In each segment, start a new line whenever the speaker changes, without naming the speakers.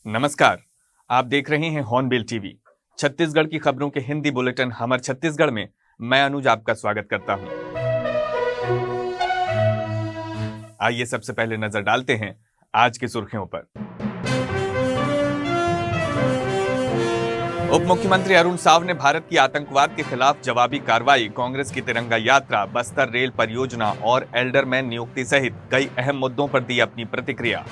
नमस्कार, आप देख रहे हैं हॉर्नबिल टीवी। छत्तीसगढ़ की खबरों के हिंदी बुलेटिन हमर छत्तीसगढ़ में मैं अनुज आपका स्वागत करता हूं। आइए सबसे पहले नजर डालते हैं आज की सुर्खियों पर। उप मुख्यमंत्री अरुण साव ने भारत की आतंकवाद के खिलाफ जवाबी कार्रवाई, कांग्रेस की तिरंगा यात्रा, बस्तर रेल परियोजना और एल्डरमैन नियुक्ति सहित कई अहम मुद्दों पर दी अपनी प्रतिक्रिया।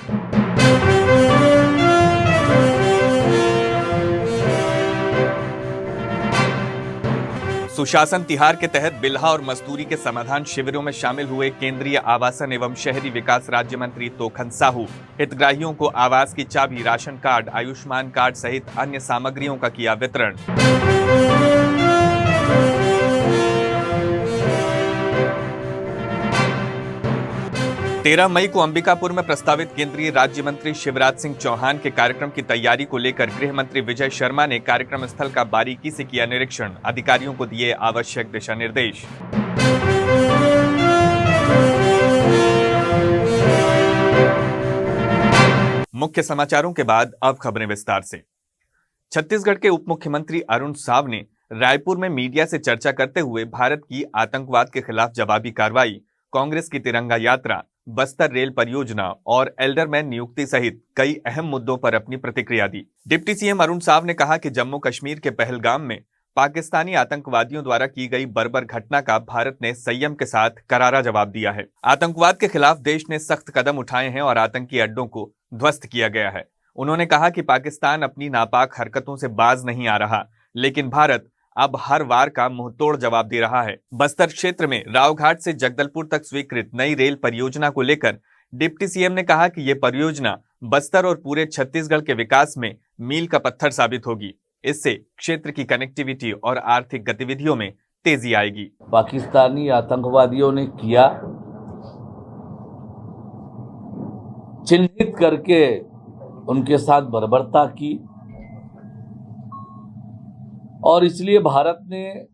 सुशासन तिहार के तहत बिल्हा और मजदूरी के समाधान शिविरों में शामिल हुए केंद्रीय आवासन एवं शहरी विकास राज्य मंत्री तोखन साहू। हितग्राहियों को आवास की चाबी, राशन कार्ड, आयुष्मान कार्ड सहित अन्य सामग्रियों का किया वितरण। 13 मई को अंबिकापुर में प्रस्तावित केंद्रीय राज्य मंत्री शिवराज सिंह चौहान के कार्यक्रम की तैयारी को लेकर गृह मंत्री विजय शर्मा ने कार्यक्रम स्थल का बारीकी से किया निरीक्षण, अधिकारियों को दिए आवश्यक दिशा निर्देश। मुख्य समाचारों के बाद अब खबरें विस्तार से। छत्तीसगढ़ के उप मुख्यमंत्री अरुण साव ने रायपुर में मीडिया से चर्चा करते हुए भारत की आतंकवाद के खिलाफ जवाबी कार्रवाई, कांग्रेस की तिरंगा यात्रा, बस्तर रेल परियोजना और एल्डरमैन नियुक्ति सहित कई अहम मुद्दों पर अपनी प्रतिक्रिया दी। डिप्टी सीएम अरुण साव ने कहा कि जम्मू कश्मीर के पहलगाम में पाकिस्तानी आतंकवादियों द्वारा की गई बर्बर घटना का भारत ने संयम के साथ करारा जवाब दिया है। आतंकवाद के खिलाफ देश ने सख्त कदम उठाए हैं और आतंकी अड्डों को ध्वस्त किया गया है। उन्होंने कहा कि पाकिस्तान अपनी नापाक हरकतों से बाज नहीं आ रहा, लेकिन भारत अब हर वार का मुंहतोड़ जवाब दे रहा है। बस्तर क्षेत्र में रावघाट से जगदलपुर तक स्वीकृत नई रेल परियोजना को लेकर डिप्टी सीएम ने कहा कि यह परियोजना बस्तर और पूरे छत्तीसगढ़ के विकास में मील का पत्थर साबित होगी। इससे क्षेत्र की कनेक्टिविटी और आर्थिक गतिविधियों में तेजी आएगी।
पाकिस्तानी आतंकवादियों ने किया, चिन्हित करके उनके साथ बर्बरता की और इसलिए भारत ने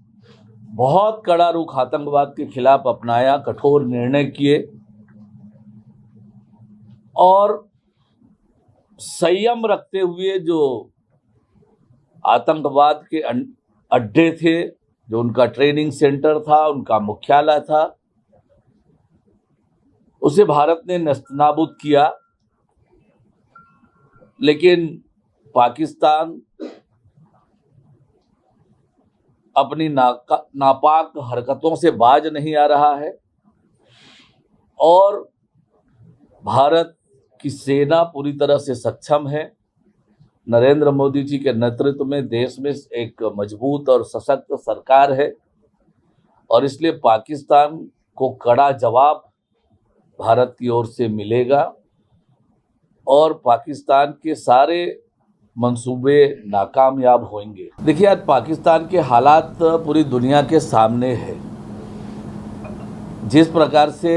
बहुत कड़ा रुख आतंकवाद के खिलाफ अपनाया, कठोर निर्णय किए और संयम रखते हुए जो आतंकवाद के अड्डे थे, जो उनका ट्रेनिंग सेंटर था, उनका मुख्यालय था, उसे भारत ने नेस्तनाबूद किया। लेकिन पाकिस्तान अपनी नापाक हरकतों से बाज नहीं आ रहा है और भारत की सेना पूरी तरह से सक्षम है। नरेंद्र मोदी जी के नेतृत्व में देश में एक मजबूत और सशक्त सरकार है और इसलिए पाकिस्तान को कड़ा जवाब भारत की ओर से मिलेगा और पाकिस्तान के सारे मंसूबे नाकामयाब होंगे। देखिए, आज पाकिस्तान के हालात पूरी दुनिया के सामने है। जिस प्रकार से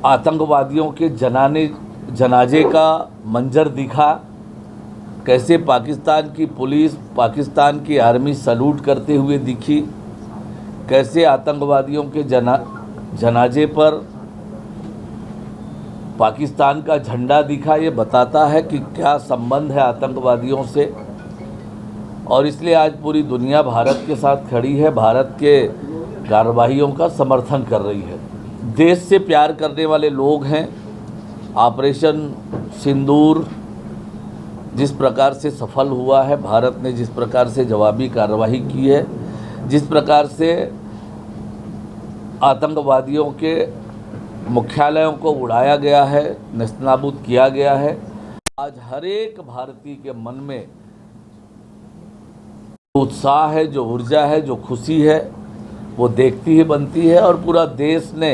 आतंकवादियों के जनाजे का मंजर दिखा, कैसे पाकिस्तान की पुलिस, पाकिस्तान की आर्मी सैल्यूट करते हुए दिखी, कैसे आतंकवादियों के जनाजे पर पाकिस्तान का झंडा दिखा, ये बताता है कि क्या संबंध है आतंकवादियों से। और इसलिए आज पूरी दुनिया भारत के साथ खड़ी है, भारत के कार्रवाइयों का समर्थन कर रही है। देश से प्यार करने वाले लोग हैं। ऑपरेशन सिंदूर जिस प्रकार से सफल हुआ है, भारत ने जिस प्रकार से जवाबी कार्रवाई की है, जिस प्रकार से आतंकवादियों के मुख्यालयों को उड़ाया गया है, नेस्तनाबूद किया गया है, आज हर एक भारतीय के मन में उत्साह है, जो ऊर्जा है, जो खुशी है, वो देखती ही बनती है। और पूरा देश ने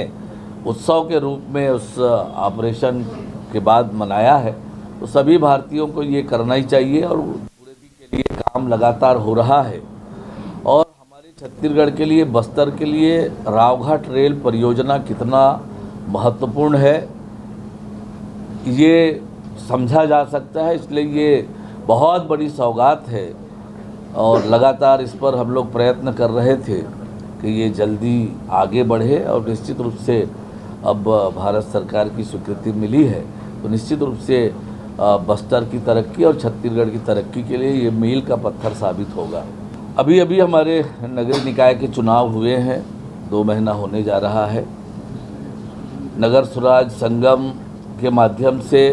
उत्सव के रूप में उस ऑपरेशन के बाद मनाया है। तो सभी भारतीयों को ये करना ही चाहिए और पूरे दिन के लिए काम लगातार हो रहा है। और हमारे छत्तीसगढ़ के लिए, बस्तर के लिए रावघाट रेल परियोजना कितना महत्वपूर्ण है, ये समझा जा सकता है। इसलिए ये बहुत बड़ी सौगात है और लगातार इस पर हम लोग प्रयत्न कर रहे थे कि ये जल्दी आगे बढ़े और निश्चित रूप से अब भारत सरकार की स्वीकृति मिली है तो निश्चित रूप से बस्तर की तरक्की और छत्तीसगढ़ की तरक्की के लिए ये मील का पत्थर साबित होगा। अभी अभी हमारे नगरीय निकाय के चुनाव हुए हैं, 2 महीना होने जा रहा है। नगर स्वराज संगम के माध्यम से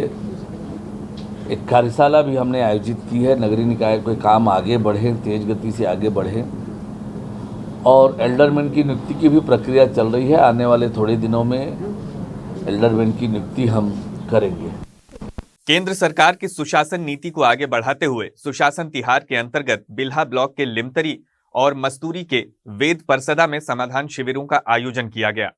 एक कार्यशाला भी हमने आयोजित की है। नगरीय निकाय के काम आगे बढ़े, तेज गति से आगे बढ़े और एल्डरमैन की नियुक्ति की भी प्रक्रिया चल रही है। आने वाले थोड़े दिनों में एल्डरमैन की नियुक्ति हम करेंगे।
केंद्र सरकार की सुशासन नीति को आगे बढ़ाते हुए सुशासन तिहार के अंतर्गत बिल्हा ब्लॉक के लिमतरी और मस्तूरी के वेद परसदा में समाधान शिविरों का आयोजन किया गया।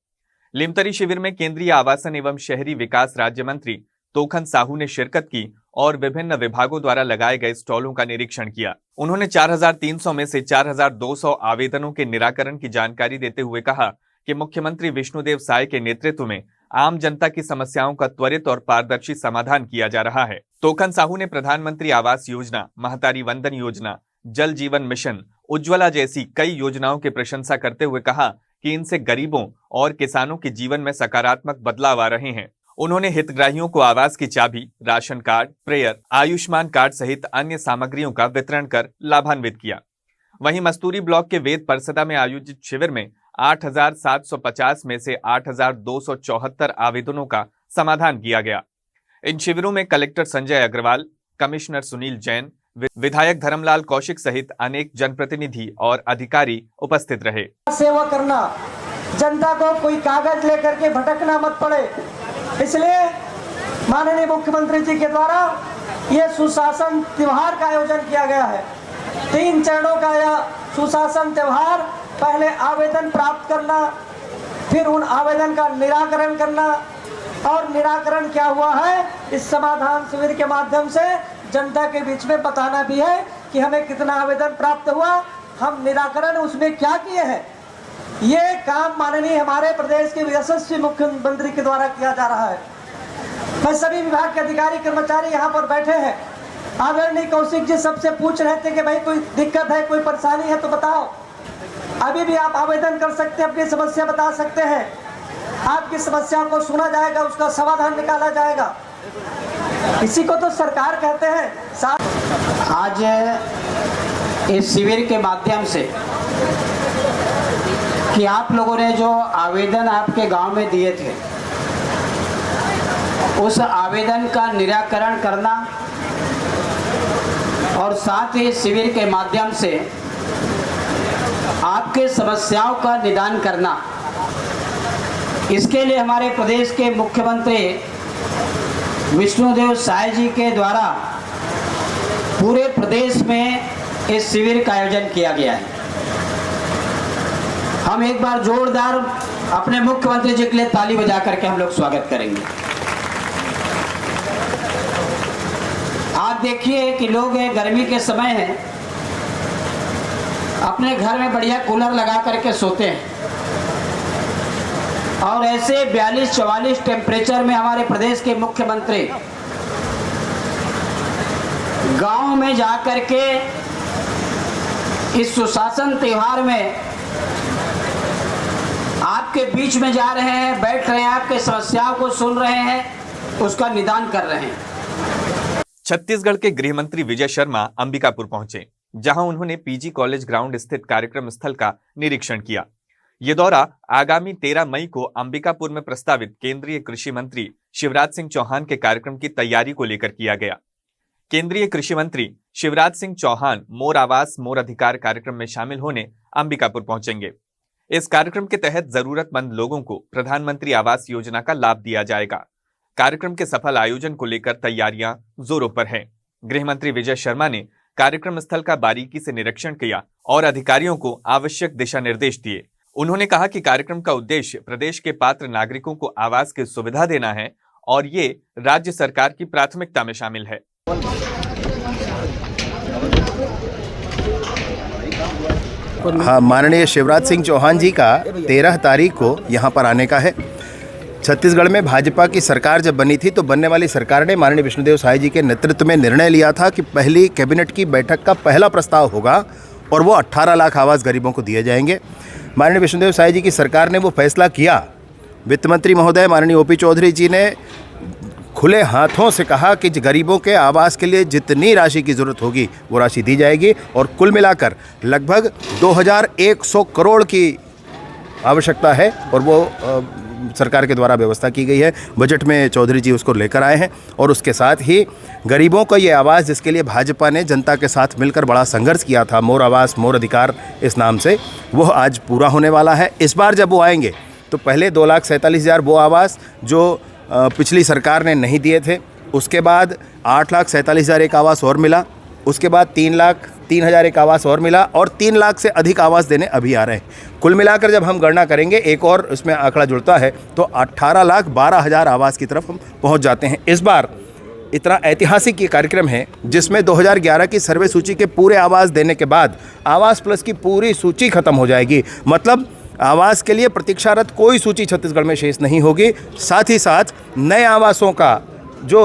लिमतरी शिविर में केंद्रीय आवासन एवं शहरी विकास राज्य मंत्री तोखन साहू ने शिरकत की और विभिन्न विभागों द्वारा लगाए गए स्टॉलों का निरीक्षण किया। उन्होंने 4300 में से 4200 आवेदनों के निराकरण की जानकारी देते हुए कहा कि मुख्यमंत्री विष्णुदेव साय के नेतृत्व में आम जनता की समस्याओं का त्वरित और पारदर्शी समाधान किया जा रहा है। तोखन साहू ने प्रधानमंत्री आवास योजना, महतारी वंदन योजना, जल जीवन मिशन, उज्ज्वला जैसी कई योजनाओं की प्रशंसा करते हुए कहा कि इनसे गरीबों और किसानों के जीवन में सकारात्मक बदलाव आ रहे हैं। उन्होंने हितग्राहियों को आवास की चाबी, ration card, prayer, Ayushman card सहित अन्य सामग्रियों का वितरण कर लाभान्वित किया। वहीं मस्तूरी ब्लॉक के वेद परसदा में आयोजित शिविर में 8750 में से 8274 आवेदनों का समाधान किया गया। इन शिविरों में कलेक्टर संजय अग्रवाल, कमिश्नर सुनील जैन, विधायक धर्मलाल कौशिक सहित अनेक जनप्रतिनिधि और अधिकारी उपस्थित रहे।
सेवा करना, जनता को कोई कागज लेकर के भटकना मत पड़े, इसलिए माननीय मुख्यमंत्री जी के द्वारा ये सुशासन त्योहार का आयोजन किया गया है। 3 चरणों का यह सुशासन त्योहार, पहले आवेदन प्राप्त करना, फिर उन आवेदन का निराकरण करना और निराकरण क्या हुआ है इस समाधान शिविर के माध्यम से जनता के बीच में बताना भी है कि हमें कितना आवेदन प्राप्त हुआ, हम निराकरण उसमें क्या किए हैं। ये काम माननीय हमारे प्रदेश के यशस्वी मुख्यमंत्री के द्वारा किया जा रहा है। मैं सभी विभाग के अधिकारी कर्मचारी यहाँ पर बैठे हैं। आदरणीय कौशिक जी सबसे पूछ रहे थे कि भाई कोई दिक्कत है, कोई परेशानी है तो बताओ। अभी भी आप आवेदन कर सकते हैं, अपनी समस्या बता सकते हैं, आपकी समस्या को सुना जाएगा, उसका समाधान निकाला जाएगा। इसी को तो सरकार कहते हैं।
आज इस शिविर के माध्यम से कि आप लोगों ने जो आवेदन आपके गांव में दिए थे, उस आवेदन का निराकरण करना और साथ ही शिविर के माध्यम से आपके समस्याओं का निदान करना, इसके लिए हमारे प्रदेश के मुख्यमंत्री विष्णुदेव साय जी के द्वारा पूरे प्रदेश में इस शिविर का आयोजन किया गया है। हम एक बार जोरदार अपने मुख्यमंत्री जी के लिए ताली बजा करके हम लोग स्वागत करेंगे। आप देखिए कि लोग गर्मी के समय है, अपने घर में बढ़िया कूलर लगा करके सोते हैं और ऐसे 42-44 टेम्परेचर में हमारे प्रदेश के मुख्यमंत्री गांव में जाकर के इस सुशासन त्योहार में आपके बीच में जा रहे हैं, बैठ रहे हैं, आपके समस्याओं को सुन रहे हैं, उसका निदान कर रहे हैं।
छत्तीसगढ़ के गृह मंत्री विजय शर्मा अंबिकापुर पहुंचे, जहां उन्होंने पीजी कॉलेज ग्राउंड स्थित कार्यक्रम स्थल का निरीक्षण किया। ये दौरा आगामी 13 मई को अंबिकापुर में प्रस्तावित केंद्रीय कृषि मंत्री शिवराज सिंह चौहान के कार्यक्रम की तैयारी को लेकर किया गया। केंद्रीय कृषि मंत्री शिवराज सिंह चौहान मोर आवास मोर अधिकार कार्यक्रम में शामिल होने अंबिकापुर पहुंचेंगे। इस कार्यक्रम के तहत जरूरतमंद लोगों को प्रधानमंत्री आवास योजना का लाभ दिया जाएगा। कार्यक्रम के सफल आयोजन को लेकर तैयारियां जोरों पर हैं। गृह मंत्री विजय शर्मा ने कार्यक्रम स्थल का बारीकी से निरीक्षण किया और अधिकारियों को आवश्यक दिशा निर्देश दिए। उन्होंने कहा कि कार्यक्रम का उद्देश्य प्रदेश के पात्र नागरिकों को आवास की सुविधा देना है और ये राज्य सरकार की प्राथमिकता में शामिल है।
हाँ, माननीय शिवराज सिंह चौहान जी का 13 तारीख को यहाँ पर आने का है। छत्तीसगढ़ में भाजपा की सरकार जब बनी थी तो बनने वाली सरकार ने माननीय विष्णुदेव साय जी के नेतृत्व में निर्णय लिया था कि पहली कैबिनेट की बैठक का पहला प्रस्ताव होगा और वो 18 लाख आवास गरीबों को दिए जाएंगे। माननीय विष्णुदेव साय जी की सरकार ने वो फैसला किया वित्त मंत्री महोदय माननीय ओपी चौधरी जी ने खुले हाथों से कहा कि गरीबों के आवास के लिए जितनी राशि की ज़रूरत होगी वो राशि दी जाएगी और कुल मिलाकर लगभग 2100 करोड़ की आवश्यकता है और वो सरकार के द्वारा व्यवस्था की गई है। बजट में चौधरी जी उसको लेकर आए हैं और उसके साथ ही गरीबों का ये आवाज़ जिसके लिए भाजपा ने जनता के साथ मिलकर बड़ा संघर्ष किया था, मोर आवास मोर अधिकार इस नाम से, वो आज पूरा होने वाला है। इस बार जब वो आएंगे तो पहले 2,47,000 वो आवास जो पिछली सरकार ने नहीं दिए थे, उसके बाद 8,47,000 एक आवास और मिला, उसके बाद 3,03,000 एक आवास और मिला और 3 लाख से अधिक आवास देने अभी आ रहे हैं। कुल मिलाकर जब हम गणना करेंगे एक और इसमें आंकड़ा जुड़ता है तो 18,12,000 आवास की तरफ हम पहुंच जाते हैं। इस बार इतना ऐतिहासिक ये कार्यक्रम है जिसमें 2011 की सर्वे सूची के पूरे आवास देने के बाद आवास प्लस की पूरी सूची खत्म हो जाएगी। मतलब आवास के लिए प्रतीक्षारत कोई सूची छत्तीसगढ़ में शेष नहीं होगी। साथ ही साथ नए आवासों का जो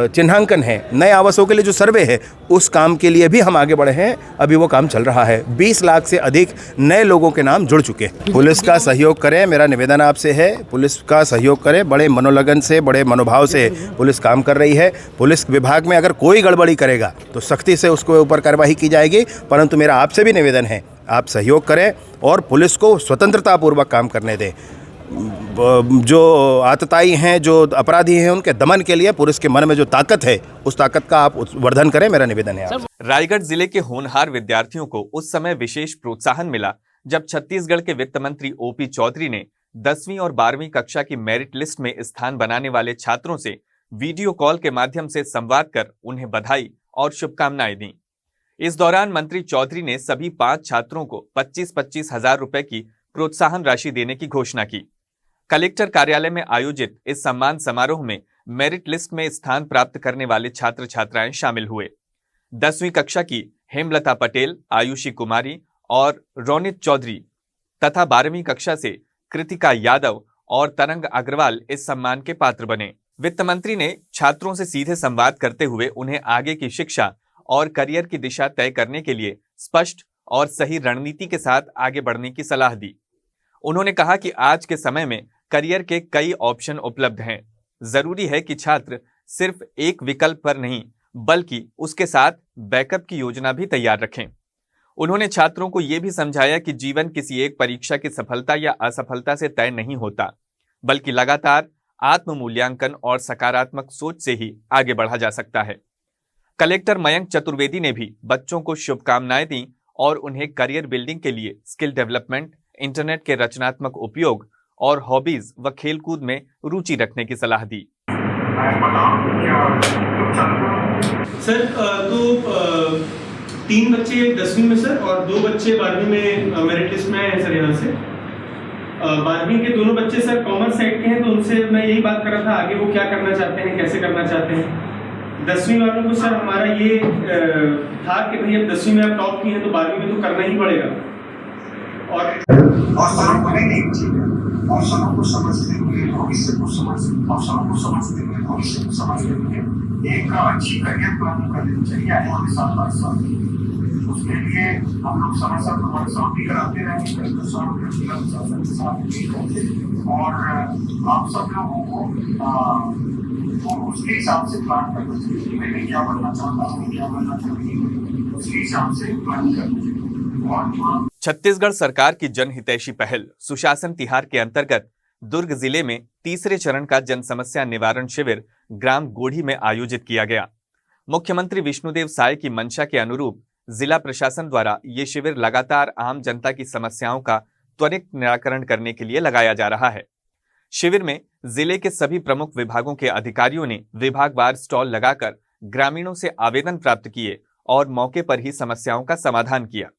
चिन्हांकन है, नए आवासों के लिए जो सर्वे है, उस काम के लिए भी हम आगे बढ़े हैं। अभी वो काम चल रहा है। 20 लाख से अधिक नए लोगों के नाम जुड़ चुके हैं। पुलिस का सहयोग करें, मेरा निवेदन आपसे है, पुलिस का सहयोग करें। बड़े मनोलगन से, बड़े मनोभाव से पुलिस काम कर रही है। पुलिस विभाग में अगर कोई गड़बड़ी करेगा तो सख्ती से उसके ऊपर कार्रवाई की जाएगी। परंतु मेरा आपसे भी निवेदन है, आप सहयोग करें और पुलिस को स्वतंत्रतापूर्वक काम करने दें। जो आतताई हैं, जो अपराधी हैं, उनके दमन के लिए पुलिस के मन में जो ताकत है, उस ताकत का आप वर्धन करें, मेरा निवेदन है।
रायगढ़ जिले के होनहार विद्यार्थियों को उस समय विशेष प्रोत्साहन मिला जब छत्तीसगढ़ के वित्त मंत्री ओपी चौधरी ने 10वीं और 12वीं कक्षा की मेरिट लिस्ट में स्थान बनाने वाले छात्रों से वीडियो कॉल के माध्यम से संवाद कर उन्हें बधाई और शुभकामनाएं दी। इस दौरान मंत्री चौधरी ने सभी 5 छात्रों को 25-25 हजार रुपए की प्रोत्साहन राशि देने की घोषणा की। कलेक्टर कार्यालय में आयोजित इस सम्मान समारोह में मेरिट लिस्ट में स्थान प्राप्त करने वाले छात्र छात्राएं शामिल हुए। 10वीं कक्षा की हेमलता पटेल, आयुषी कुमारी और रोनित चौधरी तथा 12वीं कक्षा से कृतिका यादव और तरंग अग्रवाल इस सम्मान के पात्र बने। वित्त मंत्री ने छात्रों से सीधे संवाद करते हुए उन्हें आगे की शिक्षा और करियर की दिशा तय करने के लिए स्पष्ट और सही रणनीति के साथ आगे बढ़ने की सलाह दी। उन्होंने कहा कि आज के समय में करियर के कई ऑप्शन उपलब्ध हैं। जरूरी है कि छात्र सिर्फ एक विकल्प पर नहीं बल्कि उसके साथ बैकअप की योजना भी तैयार रखें। उन्होंने छात्रों को यह भी समझाया कि जीवन किसी एक परीक्षा की सफलता या असफलता से तय नहीं होता, बल्कि लगातार आत्म मूल्यांकन और सकारात्मक सोच से ही आगे बढ़ा जा सकता है। कलेक्टर मयंक चतुर्वेदी ने भी बच्चों को शुभकामनाएं दी और उन्हें करियर बिल्डिंग के लिए स्किल डेवलपमेंट, इंटरनेट के रचनात्मक उपयोग और हॉबीज व खेलकूद में रुचि रखने की सलाह दी।
सर तो 3 बच्चे 10वीं में सर और 2 बच्चे 12वीं में मेरिट लिस्ट में आए हैं सर। यहाँ से 12वीं के दोनों बच्चे सर कॉमर्स साइड के हैं, तो उनसे मैं यही बात कर रहा था आगे वो क्या करना चाहते हैं, कैसे करना चाहते हैं। 10वीं वालों को सर हमारा ये था कि भाई अब 10वीं में आप टॉप की हैं तो 12वीं में तो करना ही पड़ेगा और
सरों को नहीं और सरों को समझते हुए भविष्य को समझते हुए भविष्य को समझते हुए एक अच्छी करियर प्लानिंग कर लेनी चाहिए आने वाले 7 साल। उसके लिए हम लोग समय समय पर वर्कशॉप भी कराते रहेंगे और आप सब लोगों को उसके हिसाब से प्लान करना चाहिए। मैं क्या बनना चाहता हूँ, क्या बनना चाहती हूँ, उसके हिसाब से प्लान करना चाहिए।
छत्तीसगढ़ सरकार की जनहितैषी पहल सुशासन तिहार के अंतर्गत दुर्ग जिले में तीसरे चरण का जन समस्या निवारण शिविर ग्राम गोढ़ी में आयोजित किया गया। मुख्यमंत्री विष्णुदेव साय की मंशा के अनुरूप जिला प्रशासन द्वारा ये शिविर लगातार आम जनता की समस्याओं का त्वरित निराकरण करने के लिए लगाया जा रहा है। शिविर में जिले के सभी प्रमुख विभागों के अधिकारियों ने विभागवार स्टॉल लगाकर ग्रामीणों से आवेदन प्राप्त किए और मौके पर ही समस्याओं का समाधान किया।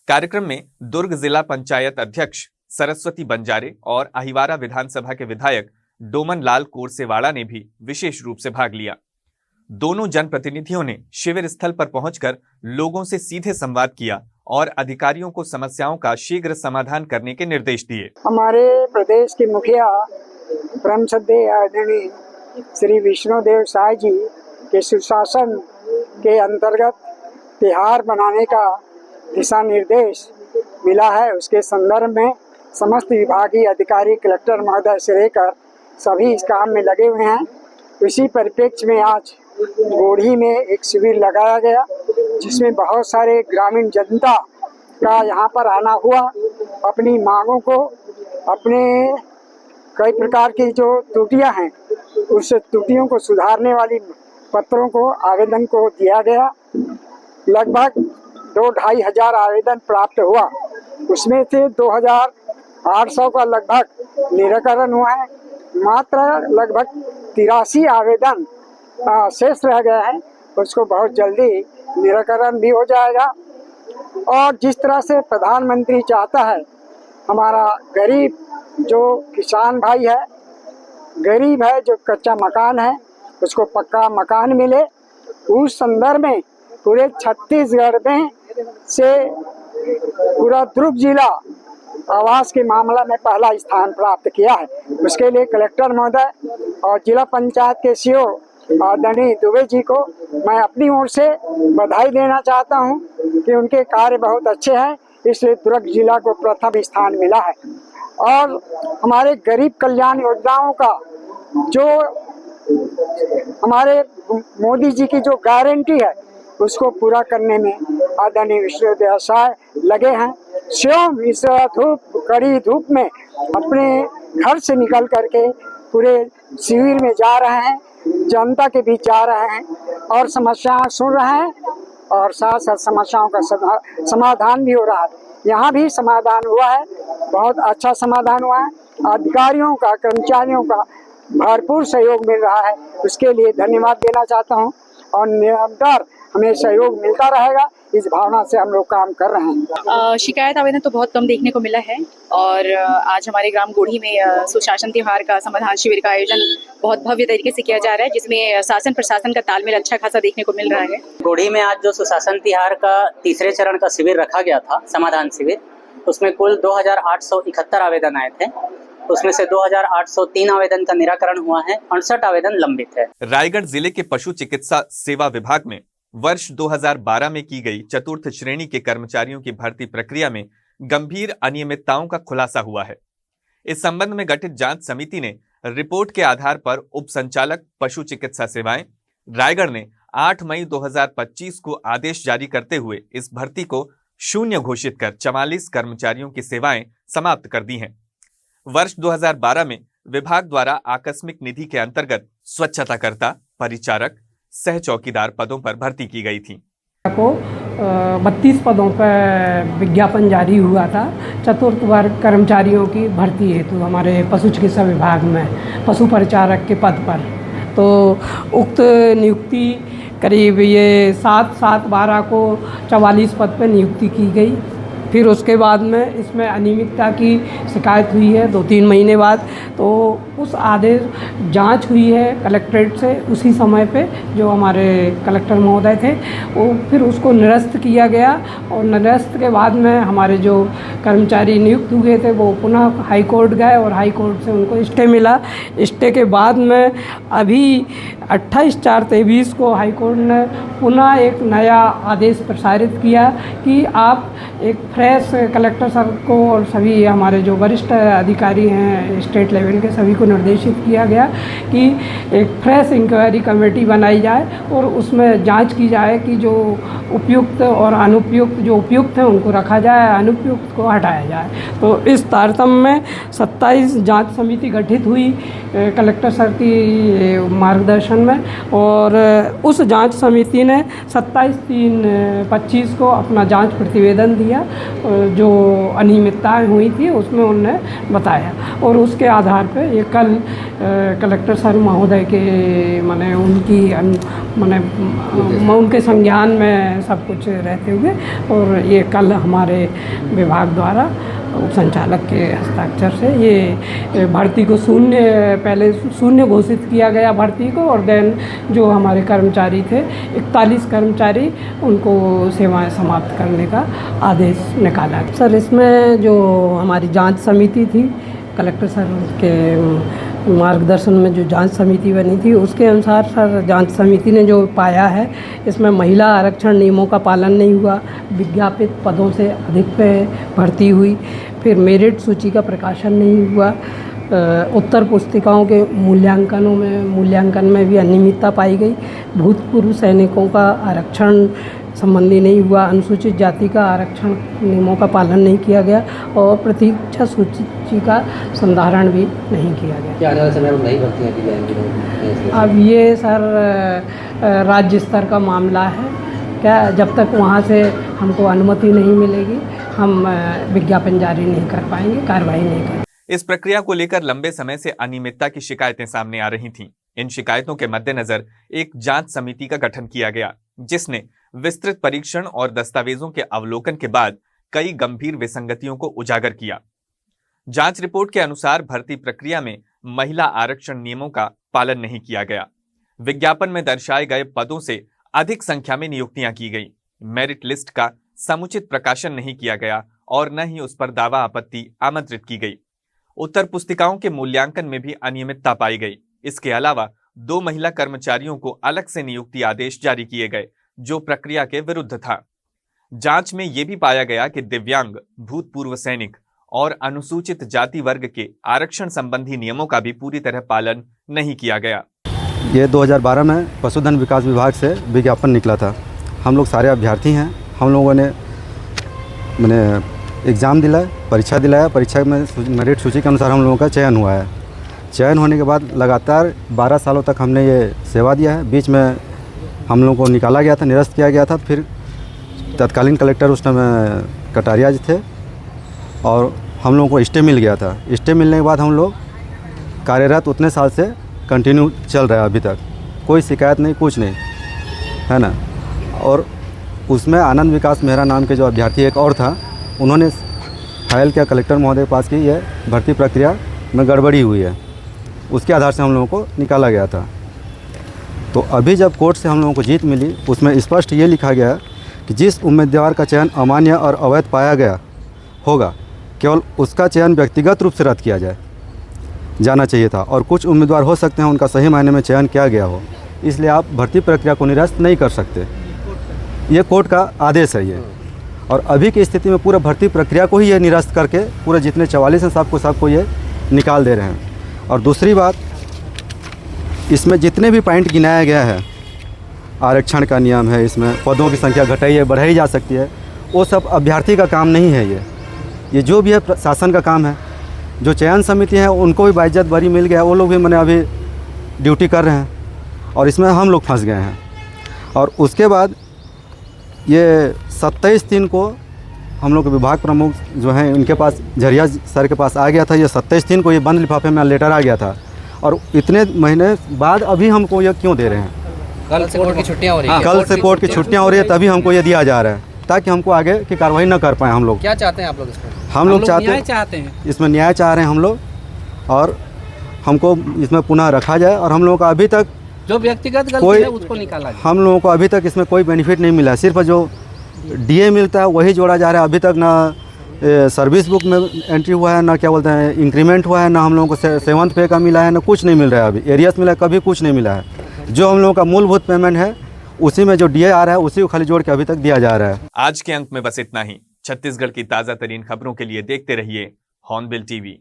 कार्यक्रम में दुर्ग जिला पंचायत अध्यक्ष सरस्वती बंजारे और अहिवारा विधानसभा के विधायक डोमन लाल कोरसेवाड़ा ने भी विशेष रूप से भाग लिया। दोनों जनप्रतिनिधियों ने शिविर स्थल पर पहुंचकर लोगों से सीधे संवाद किया और अधिकारियों को समस्याओं का शीघ्र समाधान करने के निर्देश दिए।
हमारे प्रदेश के मुखिया परम श्रद्धेय आदरणीय श्री विष्णुदेव साय जी के सुशासन के अंतर्गत तिहार मनाने का दिशा निर्देश मिला है। उसके संदर्भ में समस्त विभागीय अधिकारी कलेक्टर महोदय से लेकर सभी इस काम में लगे हुए हैं। इसी परिप्रेक्ष्य में आज गोढ़ी में एक शिविर लगाया गया, जिसमें बहुत सारे ग्रामीण जनता का यहाँ पर आना हुआ। अपनी मांगों को, अपने कई प्रकार की जो त्रुटियां हैं उस त्रुटियों को सुधारने वाली पत्रों को, आवेदन को दिया गया। लगभग 2-2.5 हजार आवेदन प्राप्त हुआ। उसमें से 2800 का लगभग निराकरण हुआ है। मात्र लगभग 83 आवेदन शेष रह गए हैं, उसको बहुत जल्दी निराकरण भी हो जाएगा। और जिस तरह से प्रधानमंत्री चाहता है, हमारा गरीब जो किसान भाई है, गरीब है, जो कच्चा मकान है, उसको पक्का मकान मिले, उस संदर्भ में पूरे छत्तीसगढ़ में से पूरा दुर्ग जिला आवास के मामला में पहला स्थान प्राप्त किया है। उसके लिए कलेक्टर महोदय और जिला पंचायत के सीओ आदरणीय दुबे जी को मैं अपनी ओर से बधाई देना चाहता हूं कि उनके कार्य बहुत अच्छे हैं, इसलिए दुर्ग जिला को प्रथम स्थान मिला है। और हमारे गरीब कल्याण योजनाओं का जो हमारे मोदी जी की जो गारंटी है, उसको पूरा करने में आदरणीय विष्णुदेव साय लगे हैं। स्वयं इस कड़ी धूप में अपने घर से निकल करके पूरे शिविर में जा रहे हैं, जनता के बीच जा रहे हैं और समस्याएं सुन रहे हैं और साथ साथ समस्याओं का समाधान भी हो रहा है। यहाँ भी समाधान हुआ है, बहुत अच्छा समाधान हुआ है। अधिकारियों का, कर्मचारियों का भरपूर सहयोग मिल रहा है, उसके लिए धन्यवाद देना चाहता हूँ और निरंतर हमें सहयोग मिलता रहेगा, इस भावना से हम लोग काम कर रहे हैं।
शिकायत आवेदन तो बहुत कम देखने को मिला है और आज हमारे ग्राम गोढ़ी में सुशासन त्योहार का समाधान शिविर का आयोजन बहुत भव्य तरीके से किया जा रहा है, जिसमें शासन प्रशासन का तालमेल अच्छा खासा देखने को मिल रहा है।
गोढ़ी में आज जो सुशासन त्योहार का तीसरे चरण का शिविर रखा गया था, समाधान शिविर, उसमें कुल 2871 आवेदन आए थे। उसमें से 2803 आवेदन का निराकरण हुआ है, 68 आवेदन लंबित है।
रायगढ़ जिले के पशु चिकित्सा सेवा विभाग में वर्ष 2012 में की गई चतुर्थ श्रेणी के कर्मचारियों की भर्ती प्रक्रिया में गंभीर अनियमितताओं का खुलासा हुआ है। इस संबंध में गठित जांच समिति ने रिपोर्ट के आधार पर उप संचालक पशु चिकित्सा सेवाएं रायगढ़ ने 8 मई 2025 को आदेश जारी करते हुए इस भर्ती को शून्य घोषित कर 44 कर्मचारियों की सेवाएं समाप्त कर दी हैं। वर्ष 2012 में विभाग द्वारा आकस्मिक निधि के अंतर्गत स्वच्छताकर्ता, परिचारक, सह चौकीदार पदों पर भर्ती की गई थी।
को 32 पदों पर विज्ञापन जारी हुआ था चतुर्थ वर्ग कर्मचारियों की भर्ती हेतु हमारे पशु चिकित्सा विभाग में पशु परिचारक के पद पर। तो उक्त नियुक्ति करीब ये 7/7/12 को 44 पद पर नियुक्ति की गई। फिर उसके बाद में इसमें अनियमितता की शिकायत हुई है 2-3 महीने बाद, तो उस आदेश जांच हुई है कलेक्ट्रेट से। उसी समय पे जो हमारे कलेक्टर महोदय थे वो फिर उसको निरस्त किया गया और निरस्त के बाद में हमारे जो कर्मचारी नियुक्त हुए थे वो पुनः हाई कोर्ट गए और हाई कोर्ट से उनको स्टे मिला। स्टे के बाद में अभी 28/4/23 को हाई कोर्ट ने पुनः एक नया आदेश प्रसारित किया कि आप एक फ्रेश कलेक्टर सर को और सभी हमारे जो वरिष्ठ अधिकारी हैं स्टेट लेवल के सभी को निर्देशित किया गया कि एक फ्रेश इंक्वायरी कमेटी बनाई जाए और उसमें जांच की जाए कि जो उपयुक्त और अनुपयुक्त, जो उपयुक्त हैं उनको रखा जाए, अनुपयुक्त को हटाया जाए। तो इस तारतम्य में 27 जांच समिति गठित हुई कलेक्टर सर की मार्गदर्शन में और उस जांच समिति ने 27/3/25 को अपना जांच प्रतिवेदन दिया। जो अनियमितताएं हुई थी उसमें उन्होंने बताया और उसके आधार पर ये कल कलेक्टर सर महोदय के माने उनकी माने उनके संज्ञान में सब कुछ रहते हुए और ये कल हमारे विभाग द्वारा उप संचालक के हस्ताक्षर से ये भर्ती को पहले शून्य घोषित किया गया भर्ती को और देन जो हमारे कर्मचारी थे 41 कर्मचारी उनको सेवाएं समाप्त करने का आदेश निकाला। सर इसमें जो हमारी जांच समिति थी कलेक्टर सर के मार्गदर्शन में जो जांच समिति बनी थी उसके अनुसार सर जांच समिति ने जो पाया है इसमें महिला आरक्षण नियमों का पालन नहीं हुआ, विज्ञापित पदों से अधिक पे भर्ती हुई। फिर मेरिट सूची का प्रकाशन नहीं हुआ। उत्तर पुस्तिकाओं के मूल्यांकन में भी अनियमितता पाई गई। भूतपूर्व सैनिकों का आरक्षण संबंधी नहीं हुआ। अनुसूचित जाति का आरक्षण नियमों का पालन नहीं किया गया और प्रतीक्षा सूची का संधारण भी नहीं किया गया।
क्या आने वाले समय में नई भर्तियाँ की जाएंगी?
अब ये सर राज्य स्तर का मामला है। क्या जब तक वहाँ से हमको अनुमति नहीं मिलेगी हम विज्ञापन जारी नहीं कर पाएंगे, कार्रवाई नहीं कर।
इस प्रक्रिया को लेकर लंबे समय से अनियमितता की शिकायतें सामने आ रही थीं। इन शिकायतों के मद्देनजर एक जांच समिति का गठन किया गया, जिसने विस्तृत परीक्षण और दस्तावेजों के अवलोकन के बाद कई गंभीर विसंगतियों को उजागर किया। जांच रिपोर्ट के अनुसार भर्ती प्रक्रिया में महिला आरक्षण नियमों का पालन नहीं किया गया। विज्ञापन में दर्शाए गए पदों से अधिक संख्या में नियुक्तियां की गई। मेरिट लिस्ट का समुचित प्रकाशन नहीं किया गया और न ही उस पर दावा आपत्ति आमंत्रित की गई। उत्तर पुस्तिकाओं के मूल्यांकन में भी अनियमितता पाई गई। इसके अलावा 2 महिला कर्मचारियों को अलग से नियुक्ति आदेश जारी किए गए, जो प्रक्रिया के विरुद्ध था। जांच में यह भी पाया गया कि दिव्यांग, भूतपूर्व सैनिक और अनुसूचित जाति वर्ग के आरक्षण संबंधी नियमों का भी पूरी तरह पालन नहीं किया गया।
ये 2012 में पशुधन विकास विभाग से विज्ञापन निकला था। हम लोग सारे अभ्यर्थी हैं। हम लोगों ने एग्ज़ाम दिलाया, परीक्षा दिलाया। परीक्षा में मेरिट सूची के अनुसार हम लोगों का चयन हुआ है। चयन होने के बाद लगातार 12 सालों तक हमने ये सेवा दिया है। बीच में हम लोगों को निकाला गया था, निरस्त किया गया था। फिर तत्कालीन कलेक्टर उस समय कटारिया जी थे और हम लोगों को स्टे मिल गया था। स्टे मिलने के बाद हम लोग कार्यरत उतने साल से कंटिन्यू चल रहा है अभी तक। कोई शिकायत नहीं, कुछ नहीं, है ना। और उसमें आनंद विकास मेहरा नाम के जो अभ्यर्थी एक और था, उन्होंने फाइल किया कलेक्टर महोदय के पास कि यह भर्ती प्रक्रिया में गड़बड़ी हुई है। उसके आधार से हम लोगों को निकाला गया था। तो अभी जब कोर्ट से हम लोगों को जीत मिली, उसमें स्पष्ट ये लिखा गया कि जिस उम्मीदवार का चयन अमान्य और अवैध पाया गया होगा, केवल उसका चयन व्यक्तिगत रूप से रद्द किया जाना चाहिए था। और कुछ उम्मीदवार हो सकते हैं उनका सही मायने में चयन किया गया हो, इसलिए आप भर्ती प्रक्रिया को निरस्त नहीं कर सकते। ये कोर्ट का आदेश है ये। और अभी की स्थिति में पूरा भर्ती प्रक्रिया को ही ये निरस्त करके पूरे जितने 44 हैं सबको ये निकाल दे रहे हैं। और दूसरी बात, इसमें जितने भी पॉइंट गिनाया गया है, आरक्षण का नियम है, इसमें पदों की संख्या घटाई है, बढ़ाई जा सकती है, वो सब अभ्यर्थी का काम नहीं है। ये जो भी है प्रशासन का काम है। जो चयन समिति है उनको भी बाइज्जत बरी मिल गया, वो लोग भी मैंने अभी ड्यूटी कर रहे हैं और इसमें हम लोग फंस गए हैं। और उसके बाद ये 27/3 को हम लोग के विभाग प्रमुख जो हैं उनके पास, झरिया सर के पास आ गया था। ये 27/3 को ये बंद लिफाफे में लेटर आ गया था और इतने महीने बाद अभी हमको ये क्यों दे रहे हैं?
कल से कोर्ट की छुट्टियां हो रही हैं।
कल से कोर्ट की छुट्टियां हो रही है, तभी हमको ये दिया जा रहा है ताकि हमको आगे की कार्रवाई न कर पाएँ हम लोग।
क्या चाहते हैं आप लोग इसमें?
हम लोग चाहते हैं इसमें न्याय चाह रहे हैं हम लोग, और हमको इसमें पुनः रखा जाए। और हम लोगों का अभी तक
जो व्यक्तिगत गलती है उसको निकाला जाए।
हम लोगों को अभी तक इसमें कोई बेनिफिट नहीं मिला। सिर्फ जो डीए मिलता है वही जोड़ा जा रहा है। अभी तक ना सर्विस बुक में एंट्री हुआ है, ना क्या बोलते हैं इंक्रीमेंट हुआ है, ना हम लोगों को 7th पे का मिला है, ना कुछ नहीं मिल रहा है। अभी एरियस मिला है, कभी कुछ नहीं मिला है। जो हम लोगों का मूलभूत पेमेंट है उसी में जो डीए आ रहा है उसी को खाली जोड़ के अभी तक दिया जा रहा है।
आज के अंक में बस इतना ही। छत्तीसगढ़ की ताजा तरीन खबरों के लिए देखते रहिए हॉर्नबिल टीवी।